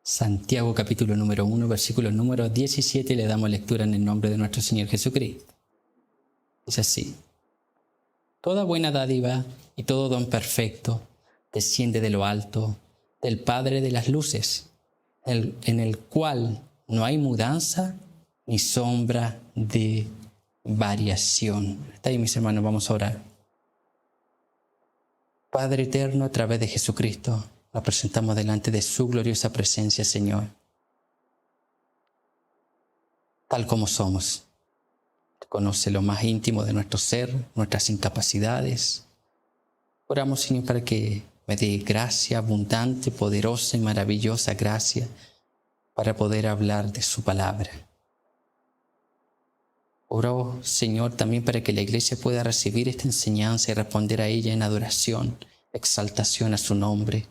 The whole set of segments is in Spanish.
Santiago capítulo número 1, versículo número 17, le damos lectura en el nombre de nuestro Señor Jesucristo. Dice así: Toda buena dádiva y todo don perfecto desciende de lo alto, del Padre de las luces, en el cual no hay mudanza ni sombra de variación. Hasta ahí, mis hermanos, vamos a orar. Padre eterno, a través de Jesucristo, nos presentamos delante de su gloriosa presencia, Señor, tal como somos. Conoce lo más íntimo de nuestro ser, nuestras incapacidades. Oramos, Señor, para que me dé gracia abundante, poderosa y maravillosa gracia para poder hablar de su palabra. Oro, Señor, también para que la iglesia pueda recibir esta enseñanza y responder a ella en adoración, exaltación a su nombre,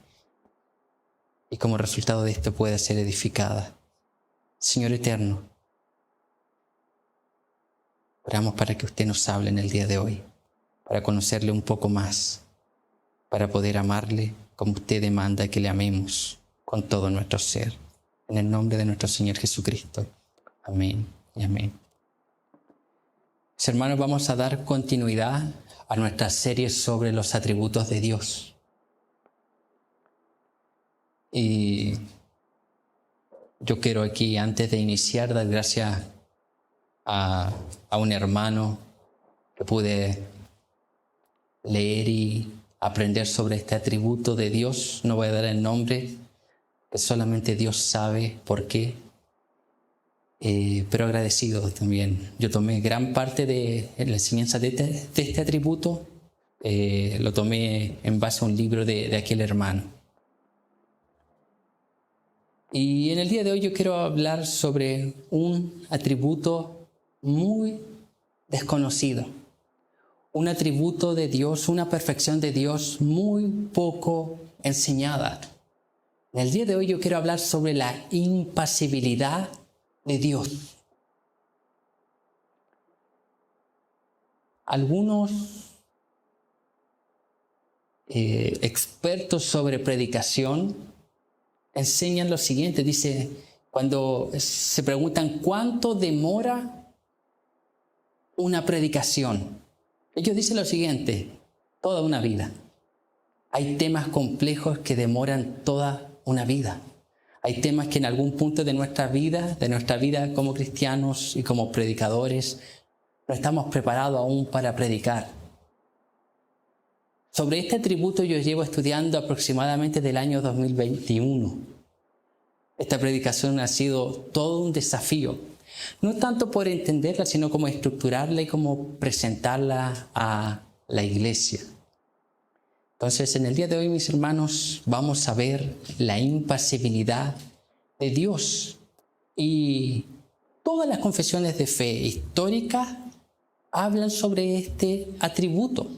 y como resultado de esto pueda ser edificada. Señor eterno, oramos para que usted nos hable en el día de hoy, para conocerle un poco más, para poder amarle como usted demanda que le amemos con todo nuestro ser. En el nombre de nuestro Señor Jesucristo. Amén y amén. Mis hermanos, vamos a dar continuidad a nuestra serie sobre los atributos de Dios. Y yo quiero aquí, antes de iniciar, dar gracias a un hermano que pude leer y aprender sobre este atributo de Dios. No voy a dar el nombre, que solamente Dios sabe por qué. Pero agradecido también. Yo tomé gran parte de la enseñanza de este atributo, lo tomé en base a un libro de aquel hermano. Y en el día de hoy yo quiero hablar sobre un atributo muy desconocido, un atributo de Dios, una perfección de Dios muy poco enseñada. En el día de hoy yo quiero hablar sobre la impasibilidad de Dios. Algunos expertos sobre predicación enseñan lo siguiente. Dice, cuando se preguntan cuánto demora una predicación, ellos dicen lo siguiente: toda una vida. Hay temas complejos que demoran toda una vida. Hay temas que en algún punto de nuestra vida como cristianos y como predicadores, no estamos preparados aún para predicar. Sobre este atributo yo llevo estudiando aproximadamente del año 2021. Esta predicación ha sido todo un desafío. No tanto por entenderla, sino como estructurarla y como presentarla a la iglesia. Entonces, en el día de hoy, mis hermanos, vamos a ver la impasibilidad de Dios. Y todas las confesiones de fe históricas hablan sobre este atributo.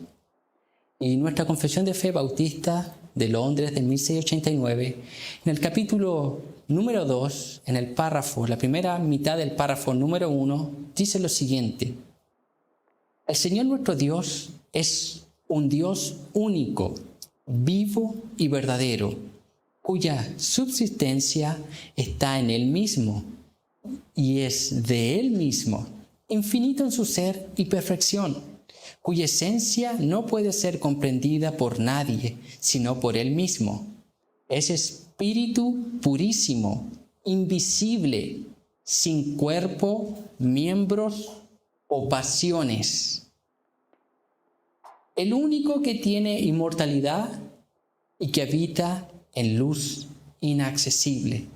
Y nuestra confesión de fe bautista de Londres de 1689, en el capítulo número 2, en el párrafo, la primera mitad del párrafo número 1, dice lo siguiente: el Señor nuestro Dios es un Dios único, vivo y verdadero, cuya subsistencia está en Él mismo y es de Él mismo, infinito en su ser y perfección, cuya esencia no puede ser comprendida por nadie, sino por Él mismo. Es espíritu purísimo, invisible, sin cuerpo, miembros o pasiones. El único que tiene inmortalidad y que habita en luz inaccesible.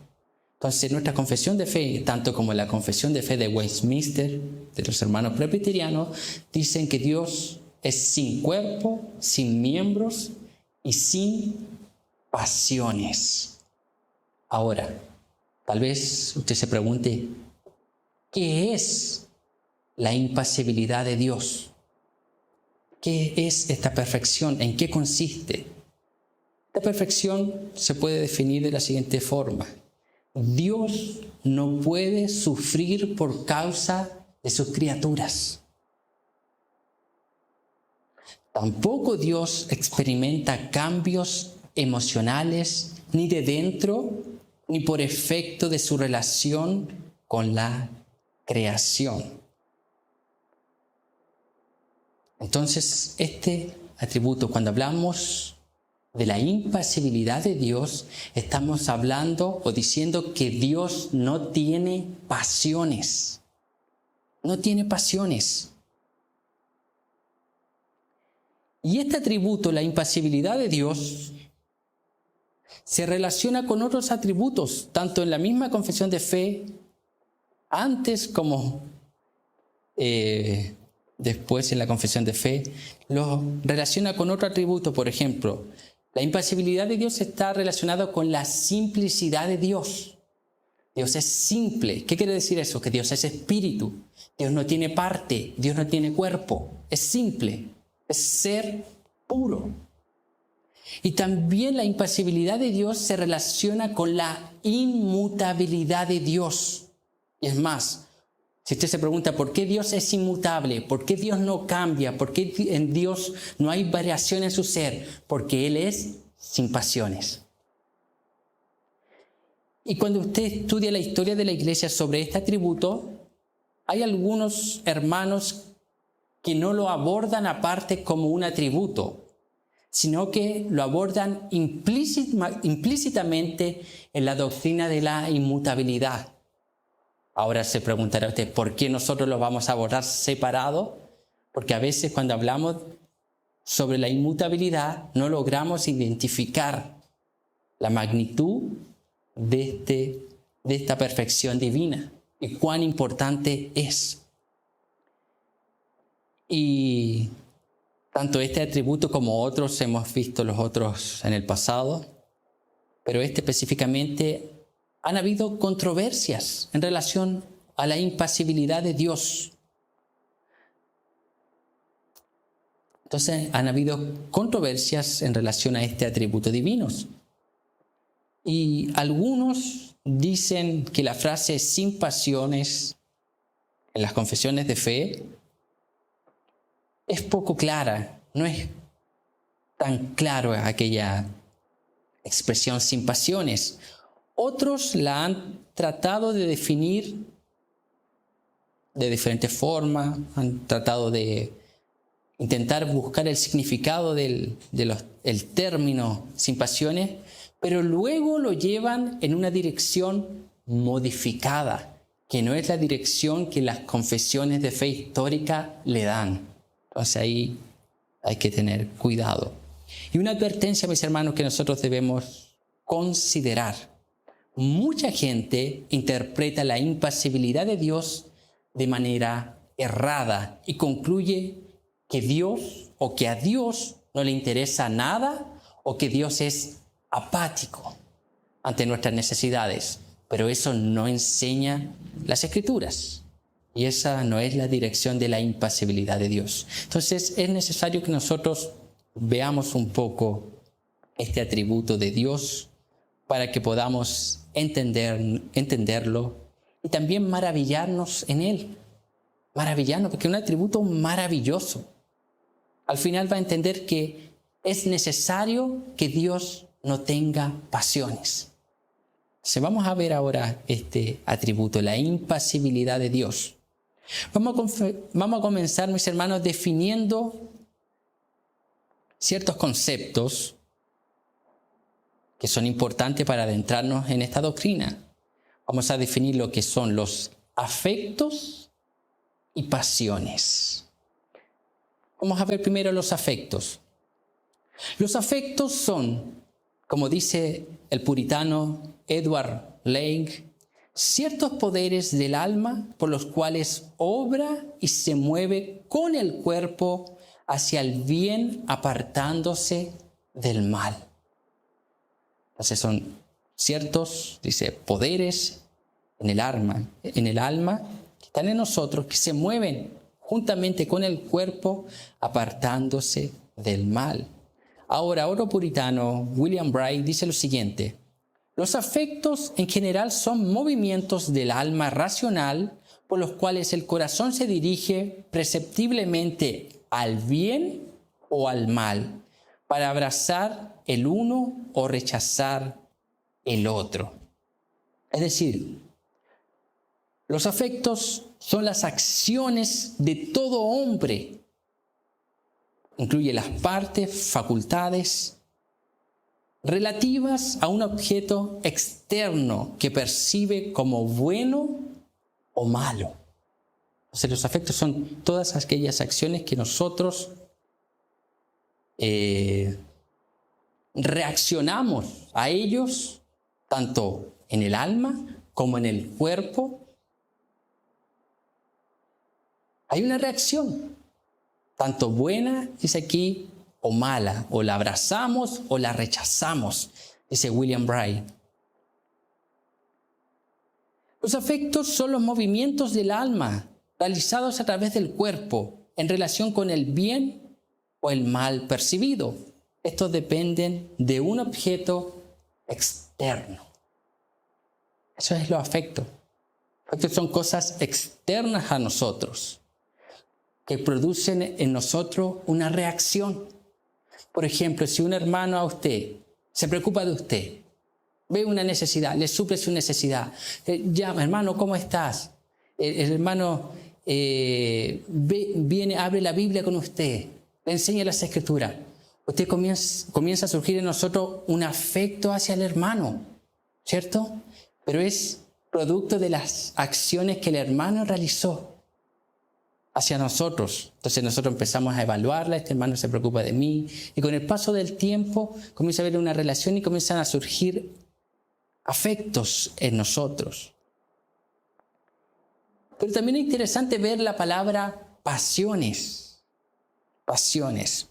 Entonces, nuestra confesión de fe, tanto como la confesión de fe de Westminster, de los hermanos presbiterianos, dicen que Dios es sin cuerpo, sin miembros y sin pasiones. Ahora, tal vez usted se pregunte, ¿qué es la impasibilidad de Dios? ¿Qué es esta perfección? ¿En qué consiste? Esta perfección se puede definir de la siguiente forma: Dios no puede sufrir por causa de sus criaturas. Tampoco Dios experimenta cambios emocionales ni de dentro ni por efecto de su relación con la creación. Entonces, este atributo, cuando hablamos de la impasibilidad de Dios, estamos hablando o diciendo que Dios no tiene pasiones. No tiene pasiones. Y este atributo, la impasibilidad de Dios, se relaciona con otros atributos, tanto en la misma confesión de fe, antes como después en la confesión de fe, lo relaciona con otro atributo. Por ejemplo, la impasibilidad de Dios está relacionada con la simplicidad de Dios. Dios es simple. ¿Qué quiere decir eso? Que Dios es espíritu. Dios no tiene parte, Dios no tiene cuerpo. Es simple, es ser puro. Y también la impasibilidad de Dios se relaciona con la inmutabilidad de Dios. Y es más, si usted se pregunta por qué Dios es inmutable, por qué Dios no cambia, por qué en Dios no hay variación en su ser, porque Él es sin pasiones. Y cuando usted estudia la historia de la iglesia sobre este atributo, hay algunos hermanos que no lo abordan aparte como un atributo, sino que lo abordan implícitamente en la doctrina de la inmutabilidad. Ahora se preguntará usted, ¿por qué nosotros lo vamos a abordar separado? Porque a veces cuando hablamos sobre la inmutabilidad no logramos identificar la magnitud de esta perfección divina y cuán importante es. Y tanto este atributo como otros, hemos visto los otros en el pasado, pero este específicamente, han habido controversias en relación a la impasibilidad de Dios. Entonces, han habido controversias en relación a este atributo divino. Y algunos dicen que la frase sin pasiones en las confesiones de fe es poco clara, no es tan claro aquella expresión sin pasiones. Otros la han tratado de definir de diferentes formas, han tratado de intentar buscar el significado del término sin pasiones, pero luego lo llevan en una dirección modificada, que no es la dirección que las confesiones de fe histórica le dan. Entonces ahí hay que tener cuidado. Y una advertencia, mis hermanos, que nosotros debemos considerar. Mucha gente interpreta la impasibilidad de Dios de manera errada y concluye que Dios o que a Dios no le interesa nada o que Dios es apático ante nuestras necesidades. Pero eso no enseña las Escrituras y esa no es la dirección de la impasibilidad de Dios. Entonces es necesario que nosotros veamos un poco este atributo de Dios para que podamos entenderlo y también maravillarnos en Él. Maravillarnos, porque es un atributo maravilloso. Al final va a entender que es necesario que Dios no tenga pasiones. Vamos a ver ahora este atributo, la impasibilidad de Dios. Vamos a comenzar, mis hermanos, definiendo ciertos conceptos que son importantes para adentrarnos en esta doctrina. Vamos a definir lo que son los afectos y pasiones. Vamos a ver primero los afectos. Los afectos son, como dice el puritano Edward Lake, ciertos poderes del alma por los cuales obra y se mueve con el cuerpo hacia el bien, apartándose del mal. Entonces son ciertos, dice, poderes en el alma que están en nosotros, que se mueven juntamente con el cuerpo, apartándose del mal. Ahora, otro puritano, William Bright, dice lo siguiente: los afectos en general son movimientos del alma racional por los cuales el corazón se dirige perceptiblemente al bien o al mal, para abrazar el uno o rechazar el otro. Es decir, los afectos son las acciones de todo hombre. Incluye las partes, facultades relativas a un objeto externo que percibe como bueno o malo. Entonces, los afectos son todas aquellas acciones que nosotros reaccionamos a ellos, tanto en el alma como en el cuerpo. Hay una reacción, tanto buena, dice aquí, o mala, o la abrazamos o la rechazamos, dice William Bright. Los afectos son los movimientos del alma realizados a través del cuerpo en relación con el bien o el mal percibido. Estos dependen de un objeto externo. Eso es los afectos. Los afectos son cosas externas a nosotros que producen en nosotros una reacción. Por ejemplo, si un hermano a usted se preocupa de usted, ve una necesidad, le suple su necesidad, llama, hermano, ¿cómo estás? El hermano viene, abre la Biblia con usted, le enseña las Escrituras. Usted comienza a surgir en nosotros un afecto hacia el hermano, ¿cierto? Pero es producto de las acciones que el hermano realizó hacia nosotros. Entonces nosotros empezamos a evaluarla, este hermano se preocupa de mí, y con el paso del tiempo comienza a haber una relación y comienzan a surgir afectos en nosotros. Pero también es interesante ver la palabra pasiones. Pasiones.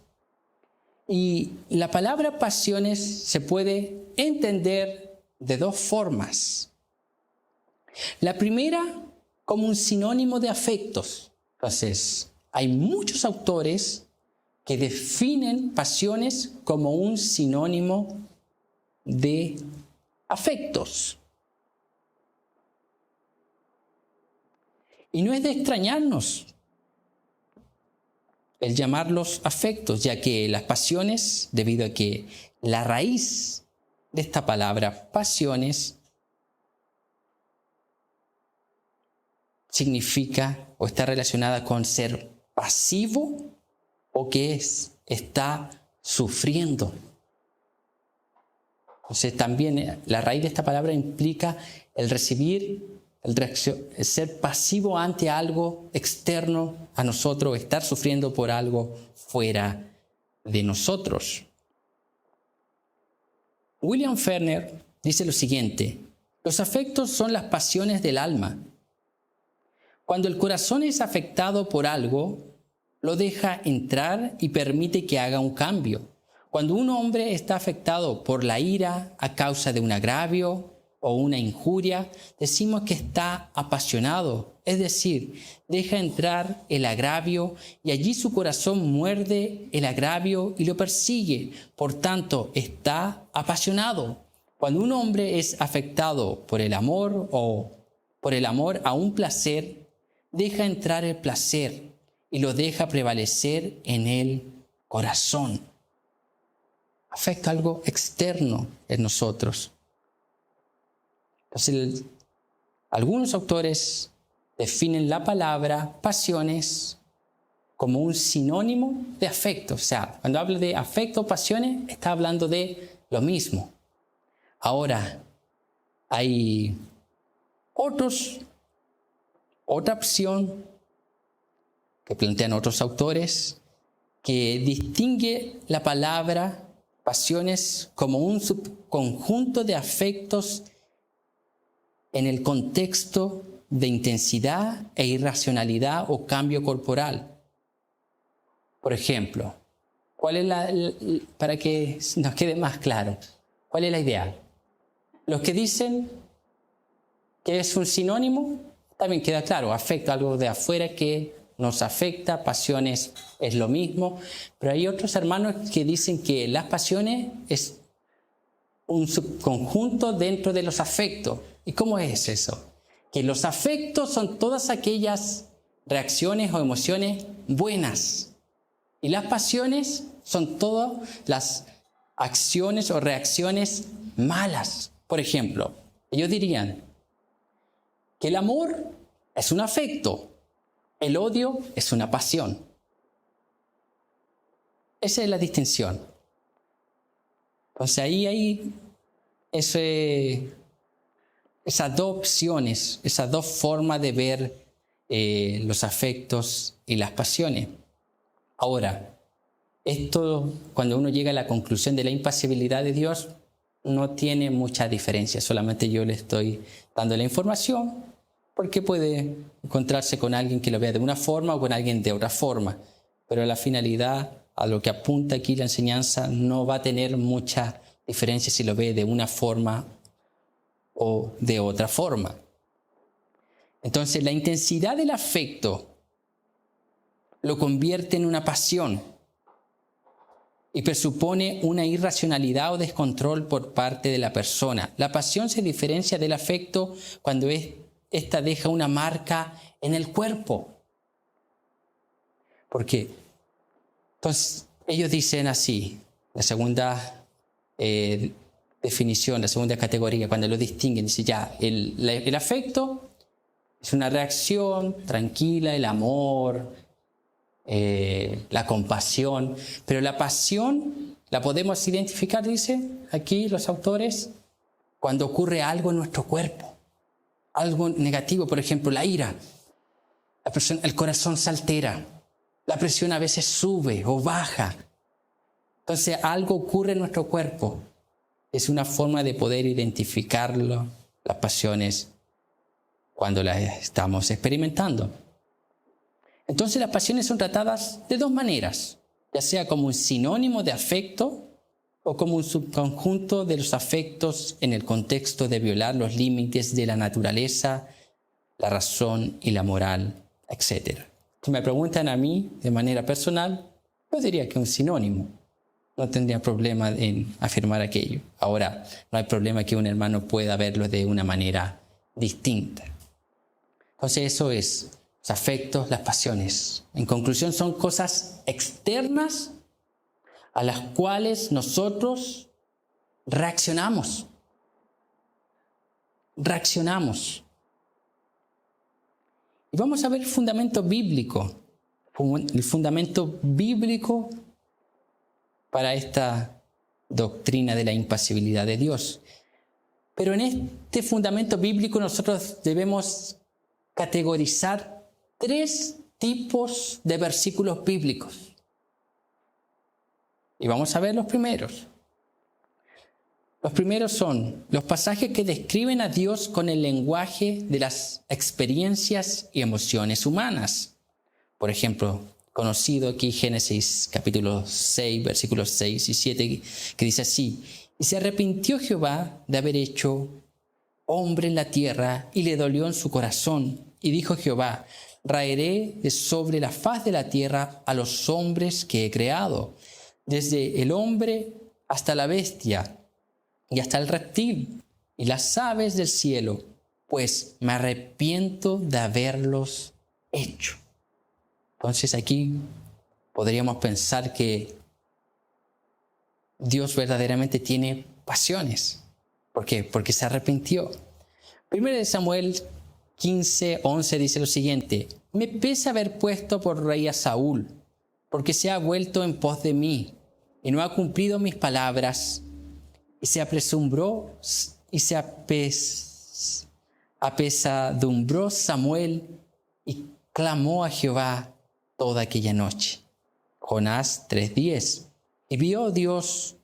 Y la palabra pasiones se puede entender de dos formas. La primera, como un sinónimo de afectos. Entonces, hay muchos autores que definen pasiones como un sinónimo de afectos. Y no es de extrañarnos el llamarlos afectos, ya que las pasiones, debido a que la raíz de esta palabra, pasiones, significa o está relacionada con ser pasivo o que está sufriendo. Entonces también la raíz de esta palabra implica el recibir, el ser pasivo ante algo externo a nosotros, estar sufriendo por algo fuera de nosotros. William Ferner dice lo siguiente: los afectos son las pasiones del alma. Cuando el corazón es afectado por algo, lo deja entrar y permite que haga un cambio. Cuando un hombre está afectado por la ira a causa de un agravio o una injuria, decimos que está apasionado, es decir, deja entrar el agravio y allí su corazón muerde el agravio y lo persigue. Por tanto, está apasionado. Cuando un hombre es afectado por el amor a un placer, deja entrar el placer y lo deja prevalecer en el corazón. Afecta algo externo en nosotros. Entonces, algunos autores definen la palabra pasiones como un sinónimo de afecto. O sea, cuando habla de afecto, pasiones, está hablando de lo mismo. Ahora, hay otra opción que plantean otros autores que distingue la palabra pasiones como un subconjunto de afectos en el contexto de intensidad e irracionalidad o cambio corporal. Por ejemplo, ¿cuál es para que nos quede más claro, cuál es la idea? Los que dicen que es un sinónimo, también queda claro, afecto, algo de afuera que nos afecta, pasiones es lo mismo, pero hay otros hermanos que dicen que las pasiones es un subconjunto dentro de los afectos. ¿Y cómo es eso? Que los afectos son todas aquellas reacciones o emociones buenas y las pasiones son todas las acciones o reacciones malas. Por ejemplo, ellos dirían, que el amor es un afecto, el odio es una pasión. Esa es la distinción. Entonces ahí hay esas dos opciones, esas dos formas de ver los afectos y las pasiones. Ahora, esto, cuando uno llega a la conclusión de la impasibilidad de Dios, no tiene mucha diferencia. Solamente yo le estoy dando la información porque puede encontrarse con alguien que lo vea de una forma o con alguien de otra forma. Pero la finalidad, a lo que apunta aquí la enseñanza, no va a tener mucha diferencia si lo ve de una forma o de otra forma. Entonces, la intensidad del afecto lo convierte en una pasión y presupone una irracionalidad o descontrol por parte de la persona. La pasión se diferencia del afecto cuando ésta deja una marca en el cuerpo. ¿Por qué? Entonces, ellos dicen así, la segunda definición, la segunda categoría, cuando lo distinguen, dice ya, el afecto es una reacción tranquila, el amor, la compasión, pero la pasión la podemos identificar, dice aquí los autores, cuando ocurre algo en nuestro cuerpo, algo negativo, por ejemplo, la ira, el corazón se altera, la presión a veces sube o baja. Entonces algo ocurre en nuestro cuerpo. Es una forma de poder identificarlo, las pasiones, cuando las estamos experimentando. Entonces las pasiones son tratadas de dos maneras, ya sea como un sinónimo de afecto o como un subconjunto de los afectos en el contexto de violar los límites de la naturaleza, la razón y la moral, etc. Si me preguntan a mí de manera personal, yo diría que es un sinónimo. No tendría problema en afirmar aquello. Ahora, no hay problema que un hermano pueda verlo de una manera distinta. Entonces eso es los afectos, las pasiones. En conclusión, son cosas externas a las cuales nosotros reaccionamos. Y vamos a ver el fundamento bíblico. El fundamento bíblico para esta doctrina de la impasibilidad de Dios. Pero en este fundamento bíblico nosotros debemos categorizar 3 tipos de versículos bíblicos. Y vamos a ver los primeros. Los primeros son los pasajes que describen a Dios con el lenguaje de las experiencias y emociones humanas. Por ejemplo, conocido aquí Génesis capítulo 6, versículos 6 y 7, que dice así: y se arrepintió Jehová de haber hecho hombre en la tierra, y le dolió en su corazón. Y dijo Jehová: raeré de sobre la faz de la tierra a los hombres que he creado, desde el hombre hasta la bestia, y hasta el reptil, y las aves del cielo, pues me arrepiento de haberlos hecho. Entonces aquí podríamos pensar que Dios verdaderamente tiene pasiones. ¿Por qué? Porque se arrepintió. 1 Samuel 15:11 dice lo siguiente: me pesa haber puesto por rey a Saúl, porque se ha vuelto en pos de mí, y no ha cumplido mis palabras, y se apesadumbró Samuel, y clamó a Jehová toda aquella noche. Jonás 3:10. Y vio Dios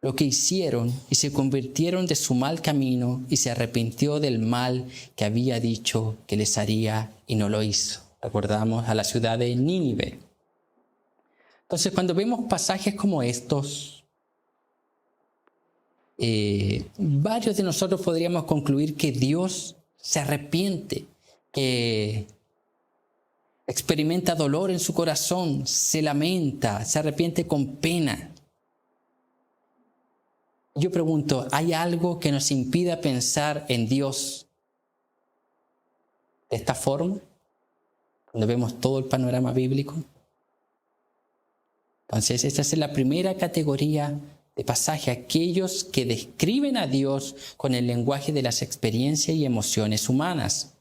lo que hicieron, y se convirtieron de su mal camino, y se arrepintió del mal que había dicho que les haría, y no lo hizo. Recordamos a la ciudad de Nínive. Entonces, cuando vemos pasajes como estos, varios de nosotros podríamos concluir que Dios se arrepiente, que experimenta dolor en su corazón, se lamenta, se arrepiente con pena. Yo pregunto, ¿hay algo que nos impida pensar en Dios de esta forma? Cuando vemos todo el panorama bíblico. Entonces, esta es la primera categoría de pasaje, aquellos que describen a Dios con el lenguaje de las experiencias y emociones humanas.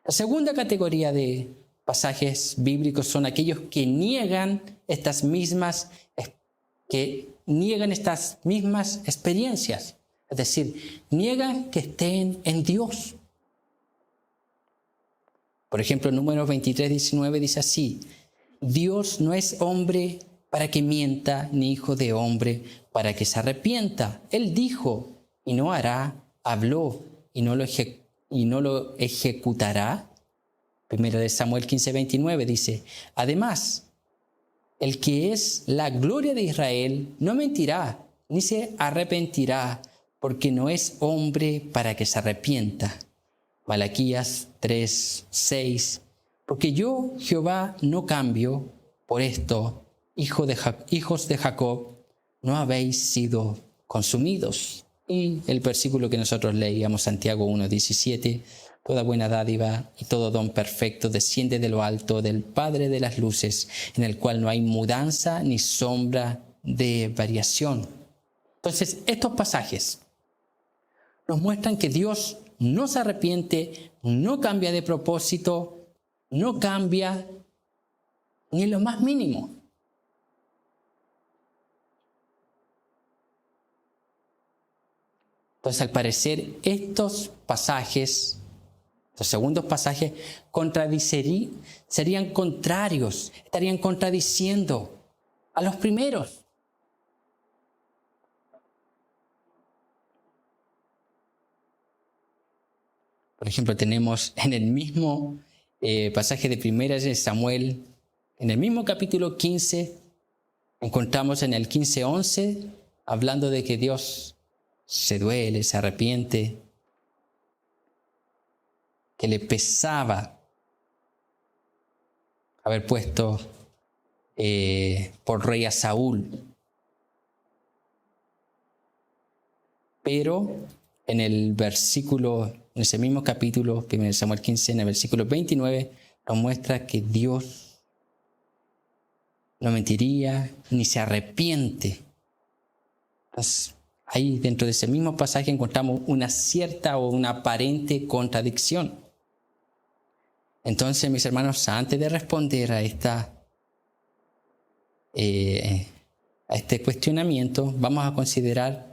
La segunda categoría de pasajes bíblicos son aquellos que niegan estas mismas experiencias. Es decir, niegan que estén en Dios. Por ejemplo, Números 23:19 dice así: Dios no es hombre para que mienta, ni hijo de hombre para que se arrepienta. Él dijo y no hará, habló y no lo ejecutará. Primero de Samuel 15:29 dice: además, el que es la gloria de Israel no mentirá, ni se arrepentirá, porque no es hombre para que se arrepienta. Malaquías 3:6: porque yo, Jehová, no cambio. Por esto, hijos de Jacob, no habéis sido consumidos. Y el versículo que nosotros leíamos, Santiago 1:17: toda buena dádiva y todo don perfecto desciende de lo alto, del Padre de las luces, en el cual no hay mudanza ni sombra de variación. Entonces, estos pasajes nos muestran que Dios no se arrepiente, no cambia de propósito, no cambia ni en lo más mínimo. Entonces, al parecer, estos pasajes, los segundos pasajes, serían contrarios, estarían contradiciendo a los primeros. Por ejemplo, tenemos en el mismo pasaje de Primera de Samuel, en el mismo capítulo 15, encontramos en el 15:11, hablando de que Dios se duele, se arrepiente, que le pesaba haber puesto por rey a Saúl. Pero en en ese mismo capítulo, 1 Samuel 15, en el versículo 29, nos muestra que Dios no mentiría ni se arrepiente. Entonces, ahí dentro de ese mismo pasaje encontramos una cierta o una aparente contradicción. Entonces, mis hermanos, antes de responder a este cuestionamiento, vamos a considerar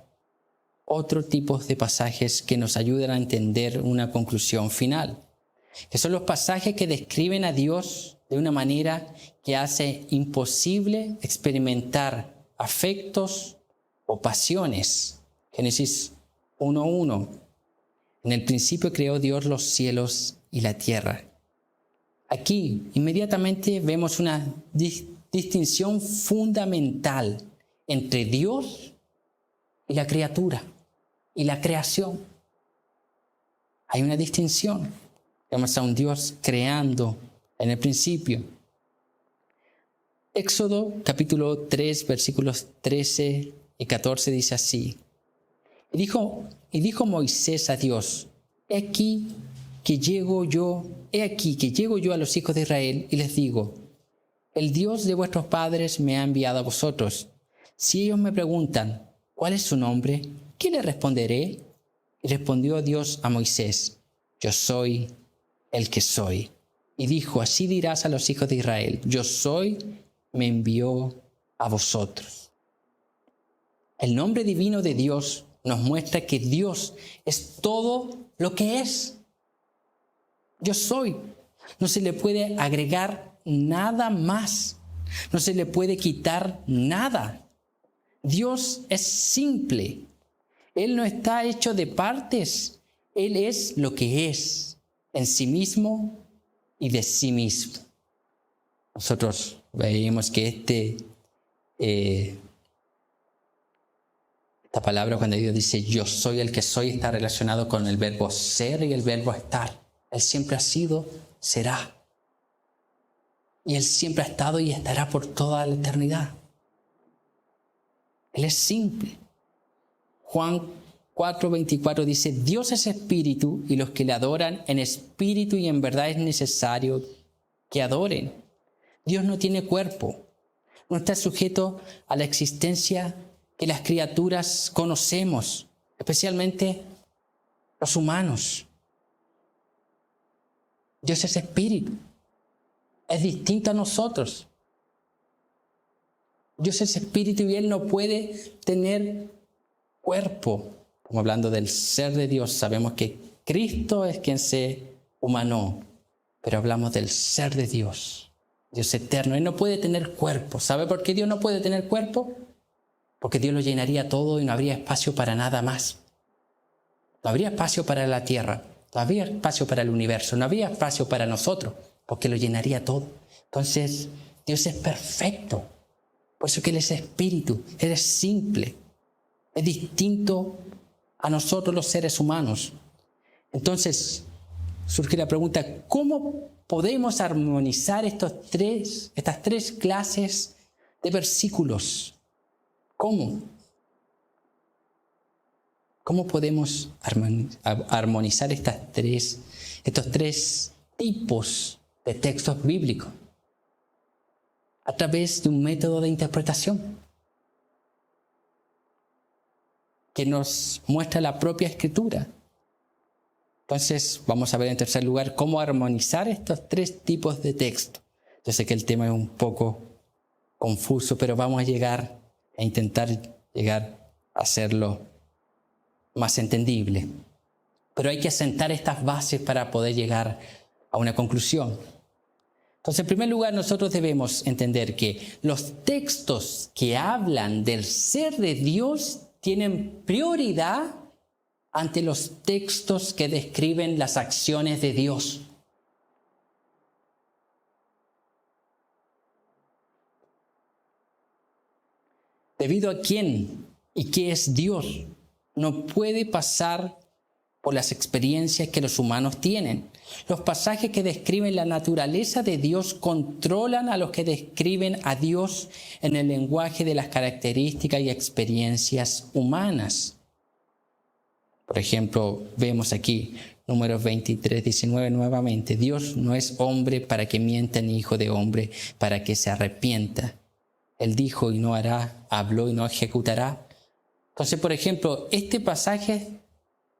otro tipo de pasajes que nos ayudan a entender una conclusión final, que son los pasajes que describen a Dios de una manera que hace imposible experimentar afectos o pasiones. Génesis 1:1: en el principio creó Dios los cielos y la tierra. Aquí inmediatamente vemos una distinción fundamental entre Dios y la criatura y la creación. Hay una distinción. Vemos a un Dios creando en el principio. Éxodo capítulo 3, versículos 13 y 14 dice así: y dijo Moisés a Dios: he aquí que llego yo a los hijos de Israel y les digo: el Dios de vuestros padres me ha enviado a vosotros. Si ellos me preguntan: ¿cuál es su nombre?, ¿qué le responderé? Y respondió Dios a Moisés: yo soy el que soy. Y dijo: así dirás a los hijos de Israel: yo soy, me envió a vosotros. El nombre divino de Dios nos muestra que Dios es todo lo que es. Yo soy. No se le puede agregar nada más. No se le puede quitar nada. Dios es simple. Él no está hecho de partes. Él es lo que es, en sí mismo y de sí mismo. Nosotros veíamos que esta palabra, cuando Dios dice yo soy el que soy, está relacionado con el verbo ser y el verbo estar. Él siempre ha sido, será. Y Él siempre ha estado y estará por toda la eternidad. Él es simple. Juan 4:24 dice: Dios es espíritu y los que le adoran en espíritu y en verdad es necesario que adoren. Dios no tiene cuerpo, no está sujeto a la existencia que las criaturas conocemos, especialmente los humanos. Dios es espíritu, es distinto a nosotros. Dios es espíritu y Él no puede tener cuerpo. Como hablando del ser de Dios, sabemos que Cristo es quien se humanó, pero hablamos del ser de Dios, Dios eterno. Él no puede tener cuerpo. ¿Sabe por qué Dios no puede tener cuerpo? Porque Dios lo llenaría todo y no habría espacio para nada más. No habría espacio para la tierra, no habría espacio para el universo, no habría espacio para nosotros, porque lo llenaría todo. Entonces, Dios es perfecto. Por eso que Él es espíritu, Él es simple, es distinto a nosotros los seres humanos. Entonces, surge la pregunta, ¿cómo podemos armonizar estas tres clases de versículos? ¿Cómo? ¿Cómo podemos armonizar estos tres tipos de textos bíblicos? A través de un método de interpretación que nos muestra la propia Escritura. Entonces, vamos a ver en tercer lugar cómo armonizar estos tres tipos de texto. Yo sé que el tema es un poco confuso, pero vamos a intentar llegar a hacerlo más entendible. Pero hay que asentar estas bases para poder llegar a una conclusión. Entonces, en primer lugar, nosotros debemos entender que los textos que hablan del ser de Dios tienen prioridad ante los textos que describen las acciones de Dios. Debido a quién y qué es Dios, no puede pasar por las experiencias que los humanos tienen. Los pasajes que describen la naturaleza de Dios controlan a los que describen a Dios en el lenguaje de las características y experiencias humanas. Por ejemplo, vemos aquí Números 23, 19 nuevamente. Dios no es hombre para que mienta, ni hijo de hombre para que se arrepienta. Él dijo y no hará, habló y no ejecutará. Entonces, por ejemplo, este pasaje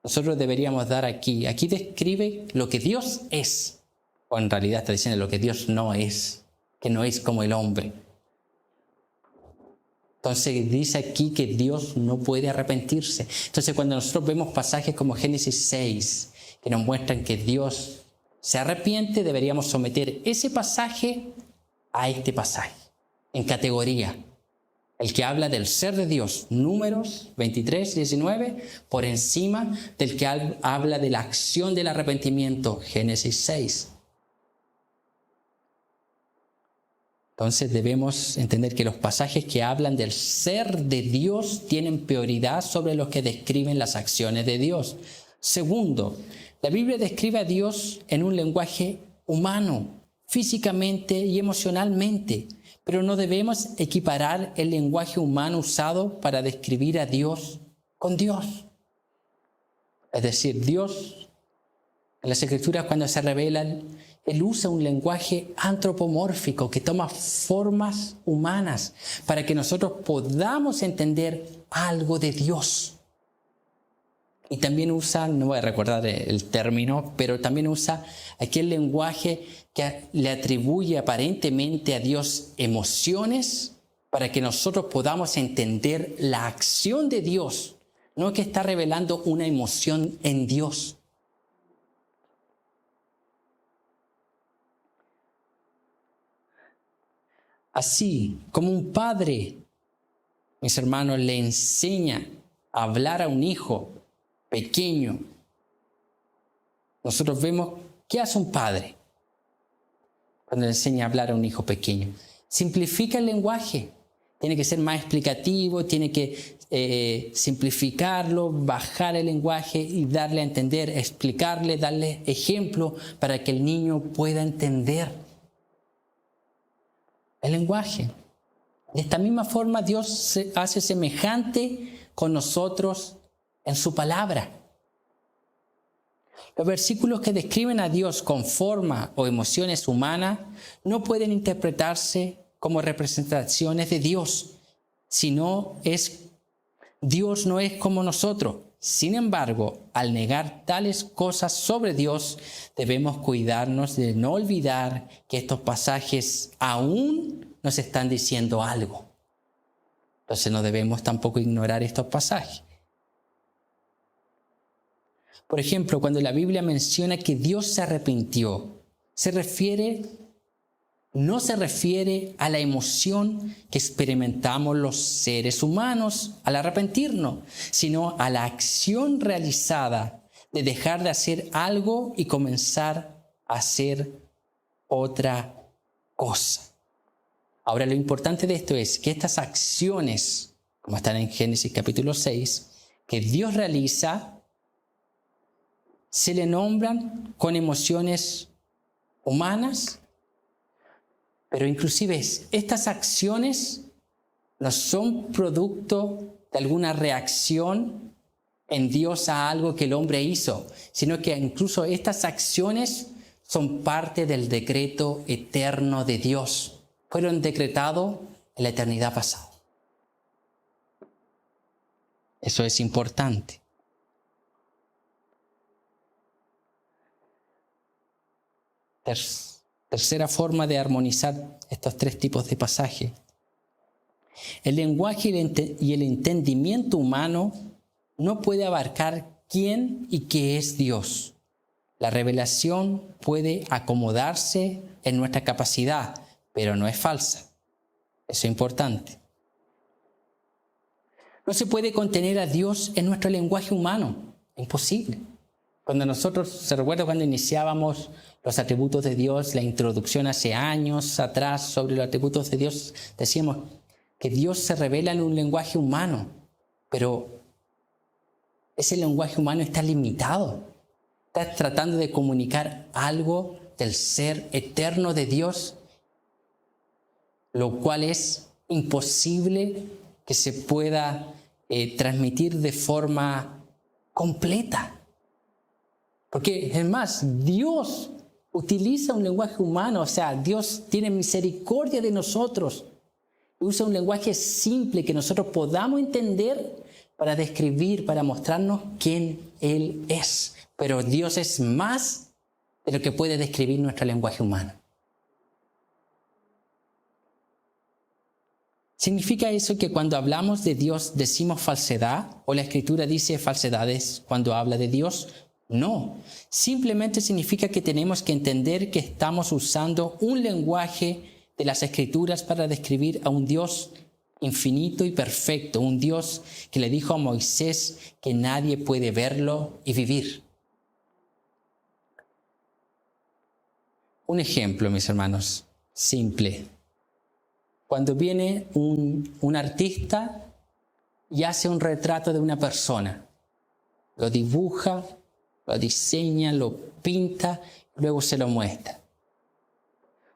nosotros deberíamos dar aquí. Aquí describe lo que Dios es. O en realidad está diciendo lo que Dios no es. Que no es como el hombre. Entonces dice aquí que Dios no puede arrepentirse. Entonces cuando nosotros vemos pasajes como Génesis 6, que nos muestran que Dios se arrepiente, deberíamos someter ese pasaje a este pasaje, en categoría. El que habla del ser de Dios, Números 23, 19, por encima del que habla de la acción del arrepentimiento, Génesis 6. Entonces debemos entender que los pasajes que hablan del ser de Dios tienen prioridad sobre los que describen las acciones de Dios. Segundo, la Biblia describe a Dios en un lenguaje humano, físicamente y emocionalmente, pero no debemos equiparar el lenguaje humano usado para describir a Dios con Dios. Es decir, Dios, en las Escrituras cuando se revelan, Él usa un lenguaje antropomórfico que toma formas humanas para que nosotros podamos entender algo de Dios. Y también usa, no voy a recordar el término, pero también usa aquel lenguaje que le atribuye aparentemente a Dios emociones para que nosotros podamos entender la acción de Dios, no que está revelando una emoción en Dios. Así como un padre, mis hermanos, le enseña a hablar a un hijo pequeño, nosotros vemos qué hace un padre cuando le enseña a hablar a un hijo pequeño. Simplifica el lenguaje, tiene que ser más explicativo, tiene que simplificarlo, bajar el lenguaje y darle a entender, explicarle, darle ejemplos para que el niño pueda entender el lenguaje. De esta misma forma Dios se hace semejante con nosotros en su palabra. Los versículos que describen a Dios con forma o emociones humanas no pueden interpretarse como representaciones de Dios, sino es Dios no es como nosotros. Sin embargo, al negar tales cosas sobre Dios, debemos cuidarnos de no olvidar que estos pasajes aún nos están diciendo algo. Entonces no debemos tampoco ignorar estos pasajes. Por ejemplo, cuando la Biblia menciona que Dios se arrepintió, no se refiere a la emoción que experimentamos los seres humanos al arrepentirnos, sino a la acción realizada de dejar de hacer algo y comenzar a hacer otra cosa. Ahora, lo importante de esto es que estas acciones, como están en Génesis capítulo 6, que Dios realiza, se le nombran con emociones humanas, pero inclusive estas acciones no son producto de alguna reacción en Dios a algo que el hombre hizo, sino que incluso estas acciones son parte del decreto eterno de Dios. Fueron decretados en la eternidad pasada. Eso es importante. Tercera forma de armonizar estos tres tipos de pasajes. El lenguaje y el entendimiento humano no puede abarcar quién y qué es Dios. La revelación puede acomodarse en nuestra capacidad, pero no es falsa. Eso es importante. No se puede contener a Dios en nuestro lenguaje humano. Imposible. Cuando nosotros, se recuerda cuando iniciábamos los atributos de Dios, la introducción hace años atrás sobre los atributos de Dios, decíamos que Dios se revela en un lenguaje humano, pero ese lenguaje humano está limitado. Está tratando de comunicar algo del ser eterno de Dios, lo cual es imposible que se pueda transmitir de forma completa. Porque es más, Dios utiliza un lenguaje humano, o sea, Dios tiene misericordia de nosotros. Usa un lenguaje simple que nosotros podamos entender para describir, para mostrarnos quién Él es. Pero Dios es más de lo que puede describir nuestro lenguaje humano. ¿Significa eso que cuando hablamos de Dios decimos falsedad? ¿O la Escritura dice falsedades cuando habla de Dios? No, simplemente significa que tenemos que entender que estamos usando un lenguaje de las Escrituras para describir a un Dios infinito y perfecto, un Dios que le dijo a Moisés que nadie puede verlo y vivir. Un ejemplo, mis hermanos, simple. Cuando viene un artista y hace un retrato de una persona, lo dibuja, lo diseña, lo pinta, luego se lo muestra.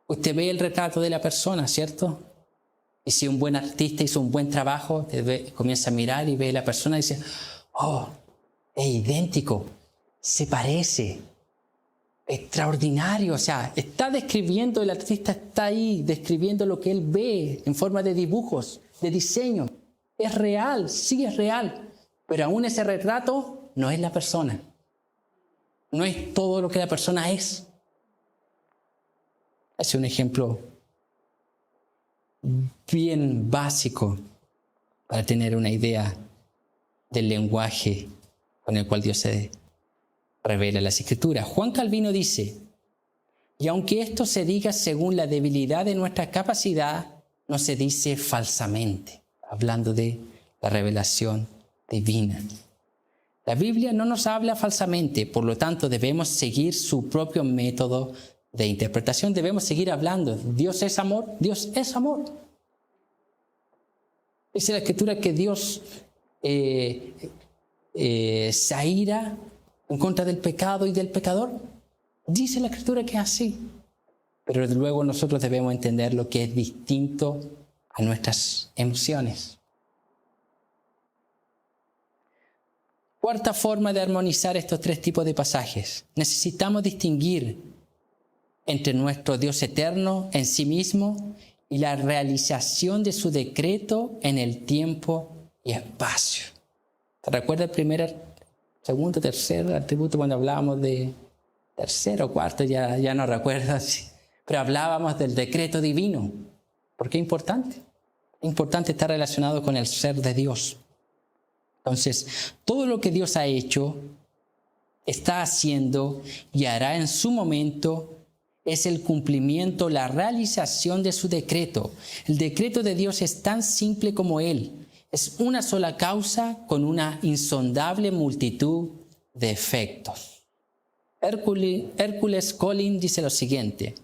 Usted ve el retrato de la persona, ¿cierto? Y si un buen artista hizo un buen trabajo, comienza a mirar y ve a la persona y dice, oh, es idéntico, se parece, extraordinario. O sea, está describiendo, el artista está ahí describiendo lo que él ve en forma de dibujos, de diseño. Es real, sí es real, pero aún ese retrato no es la persona. No es todo lo que la persona es. Es un ejemplo bien básico para tener una idea del lenguaje con el cual Dios se revela en las Escrituras. Juan Calvino dice, y aunque esto se diga según la debilidad de nuestra capacidad, no se dice falsamente, hablando de la revelación divina. La Biblia no nos habla falsamente, por lo tanto debemos seguir su propio método de interpretación, debemos seguir hablando. Dios es amor, Dios es amor. Dice la Escritura que Dios se aira en contra del pecado y del pecador. Dice la Escritura que es así. Pero luego nosotros debemos entender lo que es distinto a nuestras emociones. Cuarta forma de armonizar estos tres tipos de pasajes. Necesitamos distinguir entre nuestro Dios eterno en sí mismo y la realización de su decreto en el tiempo y espacio. ¿Se recuerda el primer, segundo, tercer atributo cuando hablábamos de tercero o cuarto? Ya no recuerdo, pero hablábamos del decreto divino. ¿Por qué es importante? Es importante estar relacionado con el ser de Dios. Entonces, todo lo que Dios ha hecho, está haciendo y hará en su momento es el cumplimiento, la realización de su decreto. El decreto de Dios es tan simple como Él. Es una sola causa con una insondable multitud de efectos. Hércules Collins dice lo siguiente: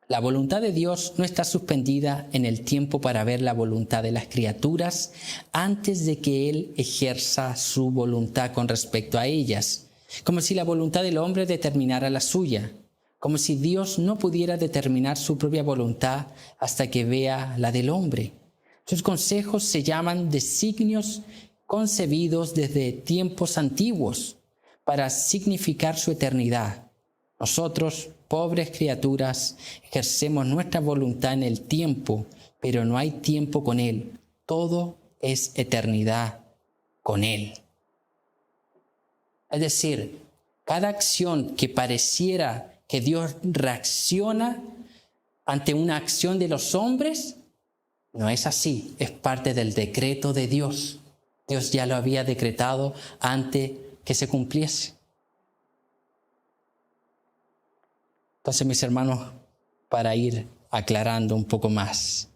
la voluntad de Dios no está suspendida en el tiempo para ver la voluntad de las criaturas antes de que Él ejerza su voluntad con respecto a ellas, como si la voluntad del hombre determinara la suya, como si Dios no pudiera determinar su propia voluntad hasta que vea la del hombre. Sus consejos se llaman designios concebidos desde tiempos antiguos para significar su eternidad. Nosotros, pobres criaturas, ejercemos nuestra voluntad en el tiempo, pero no hay tiempo con Él. Todo es eternidad con Él. Es decir, cada acción que pareciera que Dios reacciona ante una acción de los hombres, no es así, es parte del decreto de Dios. Dios ya lo había decretado antes que se cumpliese. Entonces, mis hermanos, para ir aclarando un poco más.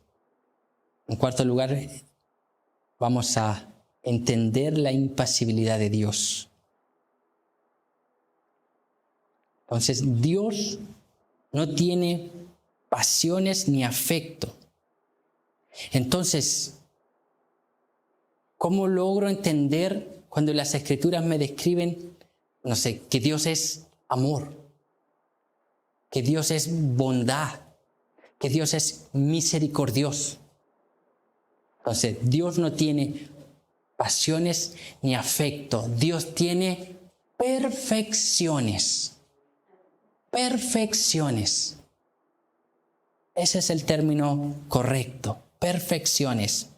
En cuarto lugar, vamos a entender la impasibilidad de Dios. Entonces, Dios no tiene pasiones ni afecto. Entonces, ¿cómo logro entender cuando las Escrituras me describen, que Dios es amor, que Dios es bondad, que Dios es misericordioso? Entonces, Dios no tiene pasiones ni afecto. Dios tiene perfecciones. Perfecciones. Ese es el término correcto. Perfecciones.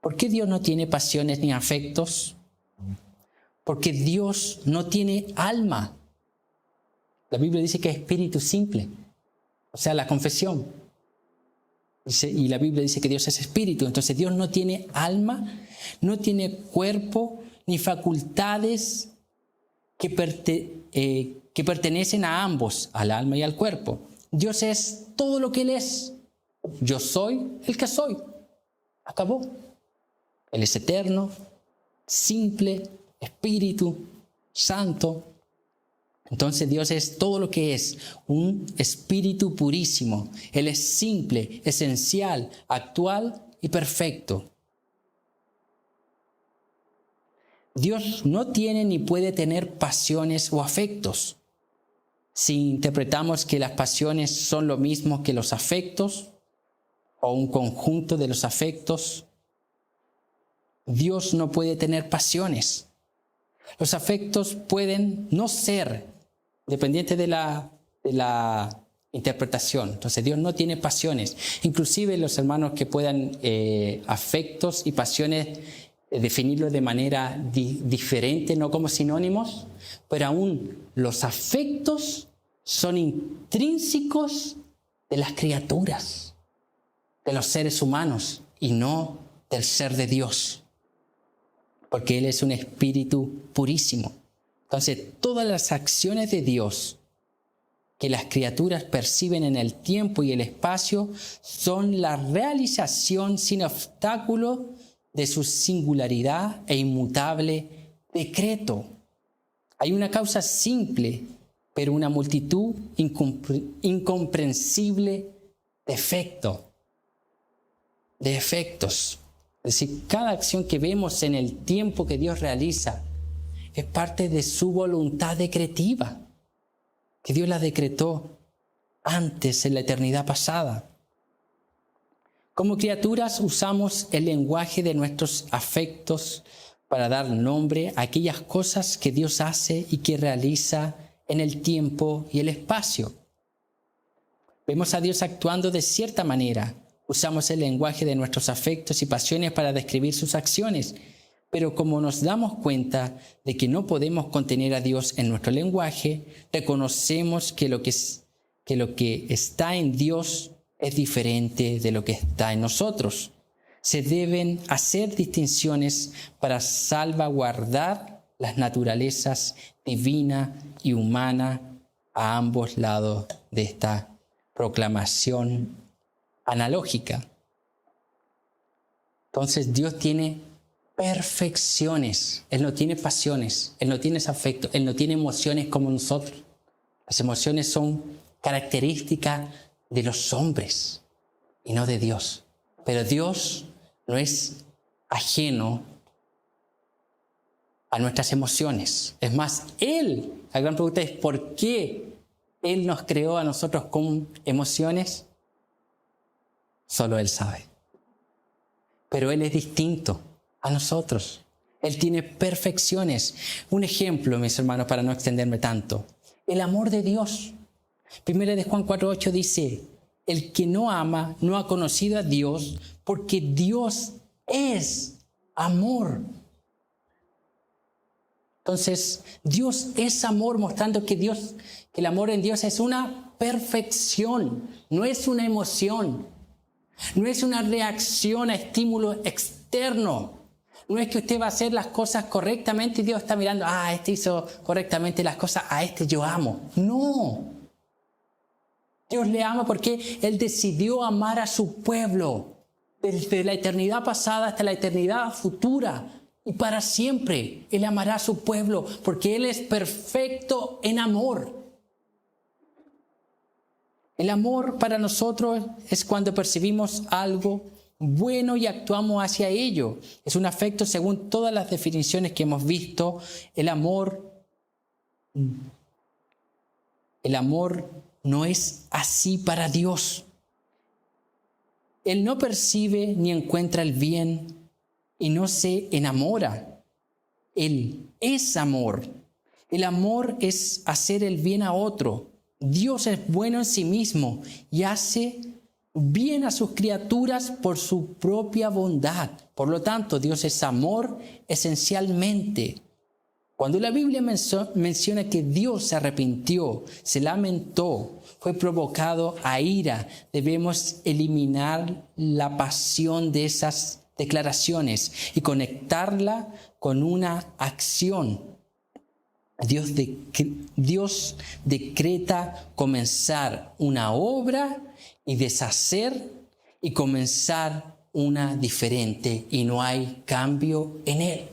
¿Por qué Dios no tiene pasiones ni afectos? Porque Dios no tiene alma. La Biblia dice que es espíritu simple. O sea, la confesión. Y la Biblia dice que Dios es espíritu. Entonces Dios no tiene alma, no tiene cuerpo, ni facultades que pertenecen a ambos, al alma y al cuerpo. Dios es todo lo que Él es. Yo soy el que soy. Acabó. Él es eterno, simple, espíritu, santo. Entonces Dios es todo lo que es, un espíritu purísimo. Él es simple, esencial, actual y perfecto. Dios no tiene ni puede tener pasiones o afectos. Si interpretamos que las pasiones son lo mismo que los afectos, o un conjunto de los afectos, Dios no puede tener pasiones. Los afectos pueden no ser, dependiente de la interpretación. Entonces Dios no tiene pasiones. Inclusive los hermanos que puedan afectos y pasiones definirlo de manera diferente, no como sinónimos, pero aún los afectos son intrínsecos de las criaturas, de los seres humanos y no del ser de Dios, porque Él es un espíritu purísimo. Entonces, todas las acciones de Dios que las criaturas perciben en el tiempo y el espacio son la realización sin obstáculo de su singularidad e inmutable decreto. Hay una causa simple, pero una multitud incomprensible de efectos. Es decir, cada acción que vemos en el tiempo que Dios realiza es parte de su voluntad decretiva, que Dios la decretó antes, en la eternidad pasada. Como criaturas usamos el lenguaje de nuestros afectos para dar nombre a aquellas cosas que Dios hace y que realiza en el tiempo y el espacio. Vemos a Dios actuando de cierta manera Usamos el lenguaje de nuestros afectos y pasiones para describir sus acciones. Pero como nos damos cuenta de que no podemos contener a Dios en nuestro lenguaje, reconocemos que lo que está en Dios es diferente de lo que está en nosotros. Se deben hacer distinciones para salvaguardar las naturalezas divina y humana a ambos lados de esta proclamación analógica. Entonces Dios tiene perfecciones. Él no tiene pasiones, Él no tiene afectos, Él no tiene emociones como nosotros. Las emociones son características de los hombres y no de Dios. Pero Dios no es ajeno a nuestras emociones. Es más, la gran pregunta es ¿por qué Él nos creó a nosotros con emociones? Solo Él sabe. Pero Él es distinto a nosotros. Él tiene perfecciones. Un ejemplo, mis hermanos, para no extenderme tanto. El amor de Dios. 1 de Juan 4:8 dice, el que no ama no ha conocido a Dios, porque Dios es amor. Entonces, Dios es amor, mostrando que el amor en Dios es una perfección, no es una emoción, no es una reacción a estímulo externo. No es que usted va a hacer las cosas correctamente y Dios está mirando, este hizo correctamente las cosas, a este yo amo. No. Dios le ama porque Él decidió amar a su pueblo desde la eternidad pasada hasta la eternidad futura. Y para siempre Él amará a su pueblo porque Él es perfecto en amor. El amor para nosotros es cuando percibimos algo bueno y actuamos hacia ello. Es un afecto según todas las definiciones que hemos visto. El amor no es así para Dios. Él no percibe ni encuentra el bien y no se enamora. Él es amor. El amor es hacer el bien a otro. Dios es bueno en sí mismo y hace bien a sus criaturas por su propia bondad. Por lo tanto, Dios es amor esencialmente. Cuando la Biblia menciona que Dios se arrepintió, se lamentó, fue provocado a ira, debemos eliminar la pasión de esas declaraciones y conectarla con una acción. Dios decreta comenzar una obra y deshacer y comenzar una diferente y no hay cambio en Él.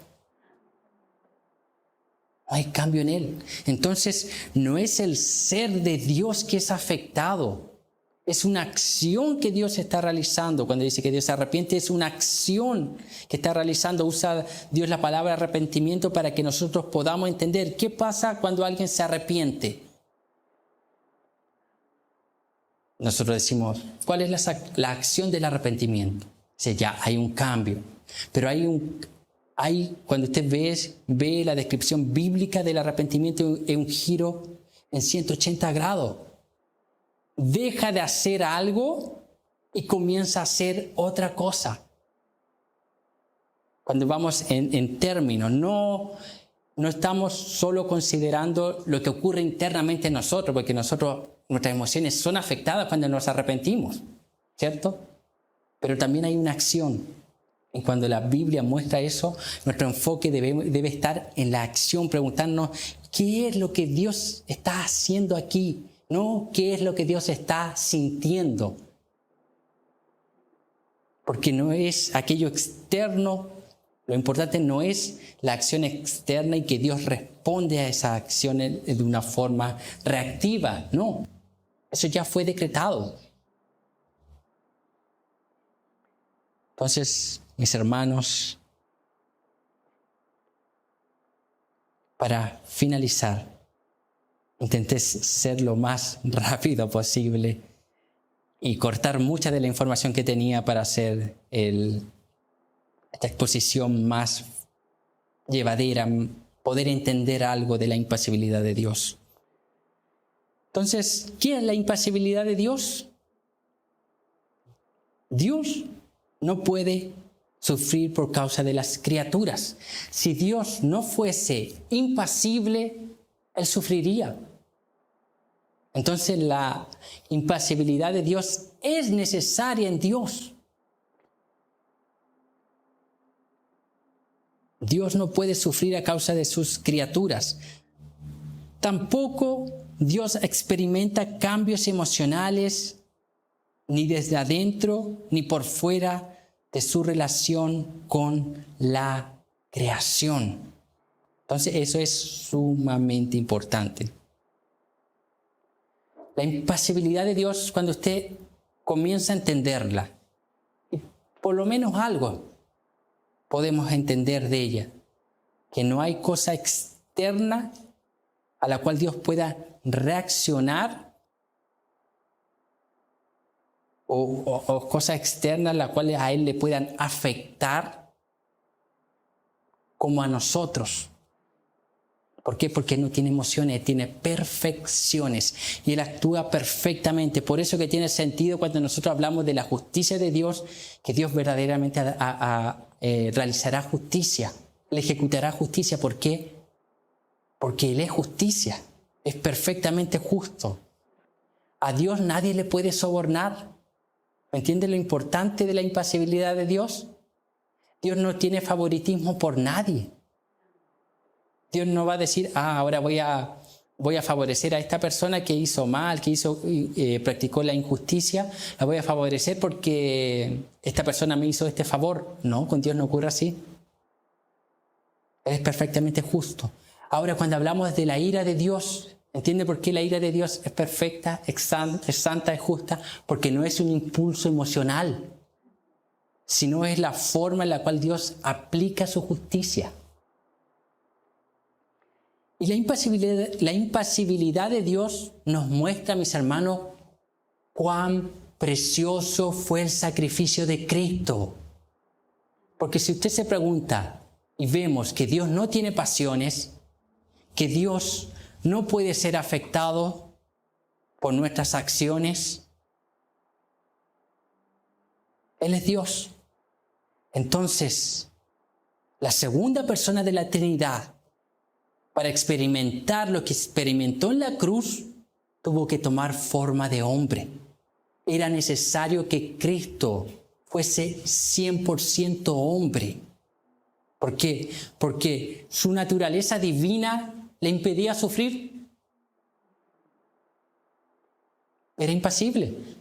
No hay cambio en Él. Entonces, no es el ser de Dios que es afectado. Es una acción que Dios está realizando. Cuando dice que Dios se arrepiente, es una acción que está realizando. Usa Dios la palabra arrepentimiento para que nosotros podamos entender qué pasa cuando alguien se arrepiente. Nosotros decimos, ¿cuál es la acción del arrepentimiento? Dice, ya hay un cambio. Pero cuando usted ve la descripción bíblica del arrepentimiento, es un giro en 180 grados. Deja de hacer algo y comienza a hacer otra cosa. Cuando vamos en términos, no estamos solo considerando lo que ocurre internamente en nosotros, porque nuestras emociones son afectadas cuando nos arrepentimos, ¿cierto? Pero también hay una acción. Y cuando la Biblia muestra eso, nuestro enfoque debe estar en la acción, preguntarnos qué es lo que Dios está haciendo aquí, no qué es lo que Dios está sintiendo. Porque no es aquello externo, lo importante no es la acción externa y que Dios responde a esa acción de una forma reactiva, no. Eso ya fue decretado. Entonces, mis hermanos, para finalizar, intenté ser lo más rápido posible y cortar mucha de la información que tenía para hacer esta exposición más llevadera, poder entender algo de la impasibilidad de Dios. Entonces, ¿qué es la impasibilidad de Dios? Dios no puede sufrir por causa de las criaturas. Si Dios no fuese impasible, Él sufriría. Entonces la impasibilidad de Dios es necesaria en Dios. Dios no puede sufrir a causa de sus criaturas. Tampoco Dios experimenta cambios emocionales ni desde adentro ni por fuera de su relación con la creación. Entonces eso es sumamente importante. La impasibilidad de Dios, cuando usted comienza a entenderla, y por lo menos algo podemos entender de ella, que no hay cosa externa a la cual Dios pueda reaccionar o cosas externas las cuales a Él le puedan afectar como a nosotros. ¿Por qué? Porque Él no tiene emociones, tiene perfecciones y Él actúa perfectamente. Por eso que tiene sentido cuando nosotros hablamos de la justicia de Dios, que Dios verdaderamente realizará justicia, Él ejecutará justicia. ¿Por qué? Porque Él es justicia, es perfectamente justo. A Dios nadie le puede sobornar. ¿Me entiende lo importante de la impasibilidad de Dios? Dios no tiene favoritismo por nadie. Dios no va a decir, ahora voy a favorecer a esta persona que hizo mal, que practicó la injusticia, la voy a favorecer porque esta persona me hizo este favor. No, con Dios no ocurre así. Él es perfectamente justo. Ahora, cuando hablamos de la ira de Dios, ¿entiende por qué la ira de Dios es perfecta, es santa, es justa? Porque no es un impulso emocional, sino es la forma en la cual Dios aplica su justicia. Y la impasibilidad de Dios nos muestra, mis hermanos, cuán precioso fue el sacrificio de Cristo. Porque si usted se pregunta y vemos que Dios no tiene pasiones, que Dios no puede ser afectado por nuestras acciones, Él es Dios. Entonces, la segunda persona de la Trinidad, para experimentar lo que experimentó en la cruz, tuvo que tomar forma de hombre. Era necesario que Cristo fuese 100% hombre. ¿Por qué? Porque su naturaleza divina le impedía sufrir. Era impasible.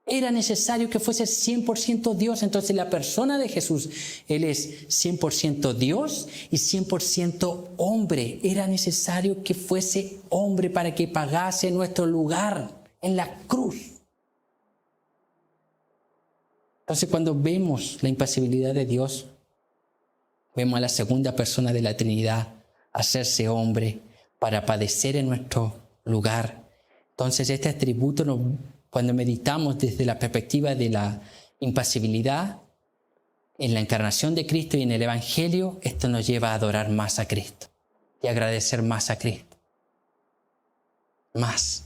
Era necesario que fuese 100% Dios. Entonces la persona de Jesús, Él es 100% Dios y 100% hombre. Era necesario que fuese hombre para que pagase nuestro lugar en la cruz. Entonces cuando vemos la impasibilidad de Dios, vemos a la segunda persona de la Trinidad hacerse hombre para padecer en nuestro lugar. Entonces este atributo cuando meditamos desde la perspectiva de la impasibilidad, en la encarnación de Cristo y en el Evangelio, esto nos lleva a adorar más a Cristo y agradecer más a Cristo. Más.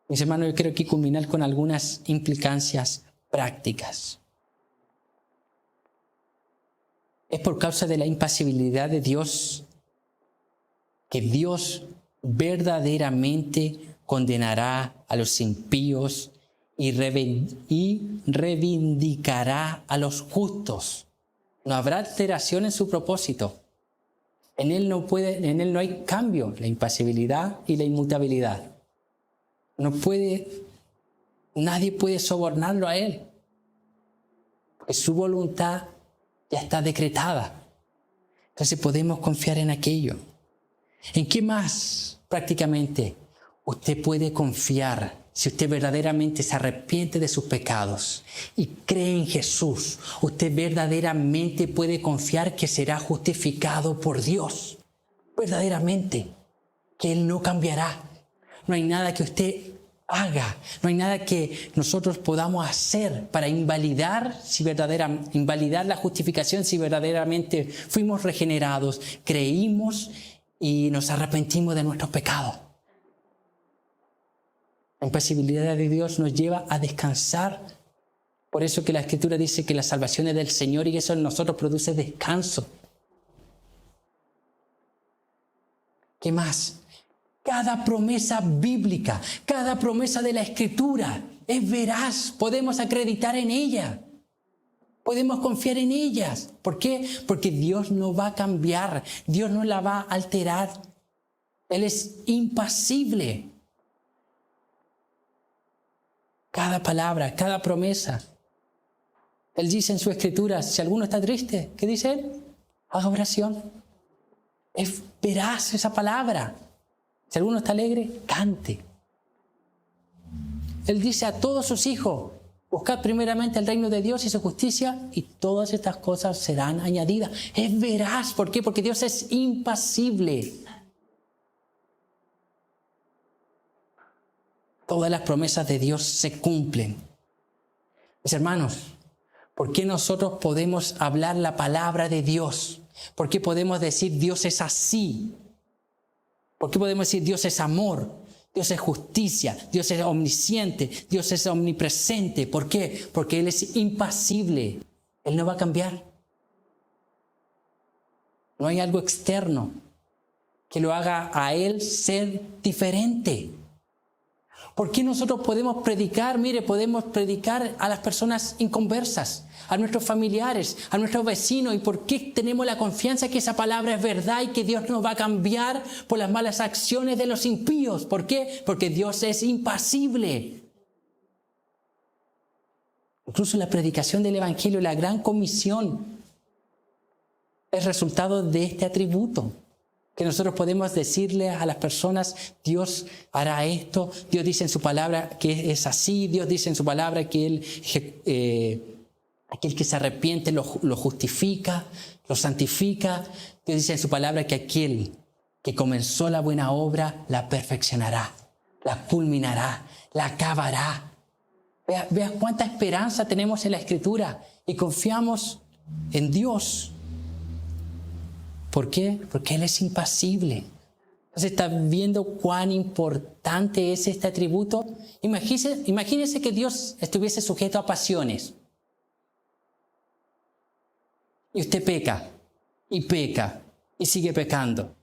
Mis hermanos, yo quiero aquí culminar con algunas implicancias prácticas. Es por causa de la impasibilidad de Dios que Dios verdaderamente condenará a los impíos y reivindicará a los justos. No habrá alteración en su propósito. En él no hay cambio, la impasibilidad y la inmutabilidad. Nadie puede sobornarlo a Él, porque su voluntad ya está decretada. Entonces podemos confiar en aquello. ¿En qué más prácticamente usted puede confiar si usted verdaderamente se arrepiente de sus pecados y cree en Jesús? Usted verdaderamente puede confiar que será justificado por Dios. Verdaderamente, que Él no cambiará. No hay nada que usted haga, no hay nada que nosotros podamos hacer para invalidar la justificación si verdaderamente fuimos regenerados, creímos y nos arrepentimos de nuestros pecados. La impasibilidad de Dios nos lleva a descansar Por eso que la Escritura dice que la salvación es del Señor y eso en nosotros produce descanso. ¿Qué más? Cada promesa bíblica, cada promesa de la Escritura es veraz. Podemos acreditar en ella. Podemos confiar en ellas. ¿Por qué? Porque Dios no va a cambiar. Dios no la va a alterar. Él es impasible. Cada palabra, cada promesa. Él dice en su Escritura, si alguno está triste, ¿qué dice Él? Haga oración. Es veraz esa palabra. Si alguno está alegre, cante. Él dice a todos sus hijos, buscad primeramente el reino de Dios y su justicia y todas estas cosas serán añadidas. Es veraz. ¿Por qué? Porque Dios es impasible. Todas las promesas de Dios se cumplen. Mis hermanos, ¿por qué nosotros podemos hablar la palabra de Dios? ¿Por qué podemos decir Dios es así? ¿Por qué podemos decir Dios es amor? Dios es justicia, Dios es omnisciente, Dios es omnipresente. ¿Por qué? Porque Él es impasible. Él no va a cambiar. No hay algo externo que lo haga a Él ser diferente. ¿Por qué nosotros podemos predicar? Mire, podemos predicar a las personas inconversas, a nuestros familiares, a nuestros vecinos. ¿Y por qué tenemos la confianza que esa palabra es verdad y que Dios nos va a cambiar por las malas acciones de los impíos? ¿Por qué? Porque Dios es impasible. Incluso la predicación del Evangelio, la gran comisión, es resultado de este atributo. Que nosotros podemos decirle a las personas, Dios hará esto, Dios dice en su palabra que es así, Dios dice en su palabra que aquel que se arrepiente lo justifica, lo santifica. Dios dice en su palabra que aquel que comenzó la buena obra la perfeccionará, la culminará, la acabará. Vea cuánta esperanza tenemos en la Escritura y confiamos en Dios. ¿Por qué? Porque Él es impasible. Entonces, ¿está viendo cuán importante es este atributo? Imagínese que Dios estuviese sujeto a pasiones. Y usted peca, y sigue pecando.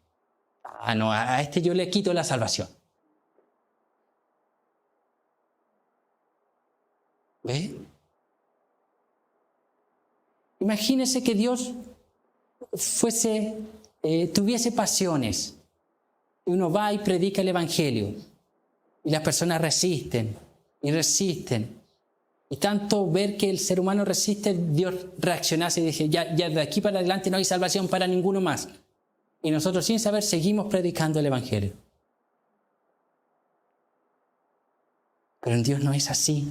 Ah, no, a este yo le quito la salvación. ¿Ve? Imagínese que Dios tuviese pasiones y uno va y predica el Evangelio y las personas resisten y tanto ver que el ser humano resiste, Dios reaccionase y dice ya de aquí para adelante no hay salvación para ninguno más y nosotros sin saber seguimos predicando el Evangelio. Pero en Dios no es así.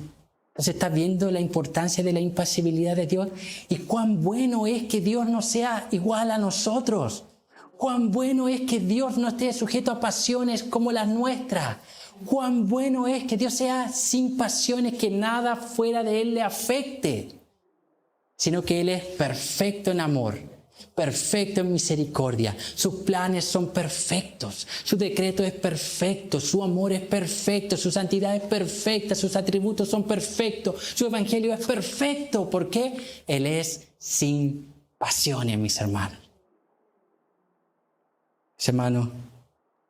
Entonces está viendo la importancia de la impasibilidad de Dios y cuán bueno es que Dios no sea igual a nosotros. Cuán bueno es que Dios no esté sujeto a pasiones como las nuestras. Cuán bueno es que Dios sea sin pasiones, que nada fuera de Él le afecte, sino que Él es perfecto en amor, perfecto en misericordia. Sus planes son perfectos, su decreto es perfecto, su amor es perfecto, su santidad es perfecta, sus atributos son perfectos, su evangelio es perfecto. ¿Por qué? Él es sin pasiones, mis hermanos. Mis hermanos,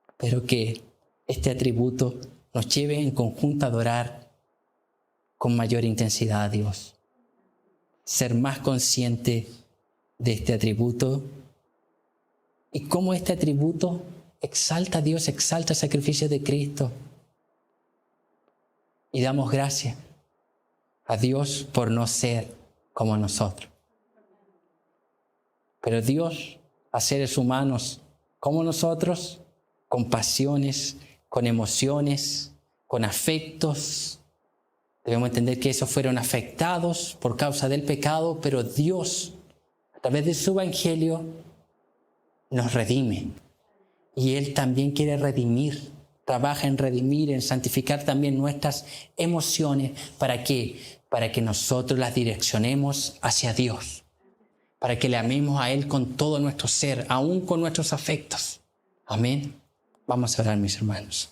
espero que este atributo nos lleve en conjunto a adorar con mayor intensidad a Dios, ser más consciente de este atributo y cómo este atributo exalta a Dios, exalta el sacrificio de Cristo. Y damos gracias a Dios por no ser como nosotros. Pero Dios, a seres humanos como nosotros, con pasiones, con emociones, con afectos, debemos entender que esos fueron afectados por causa del pecado, pero Dios, a través de su evangelio, nos redime. Y Él también quiere redimir, trabaja en redimir, en santificar también nuestras emociones. ¿Para qué? Para que nosotros las direccionemos hacia Dios. Para que le amemos a Él con todo nuestro ser, aún con nuestros afectos. Amén. Vamos a orar, mis hermanos.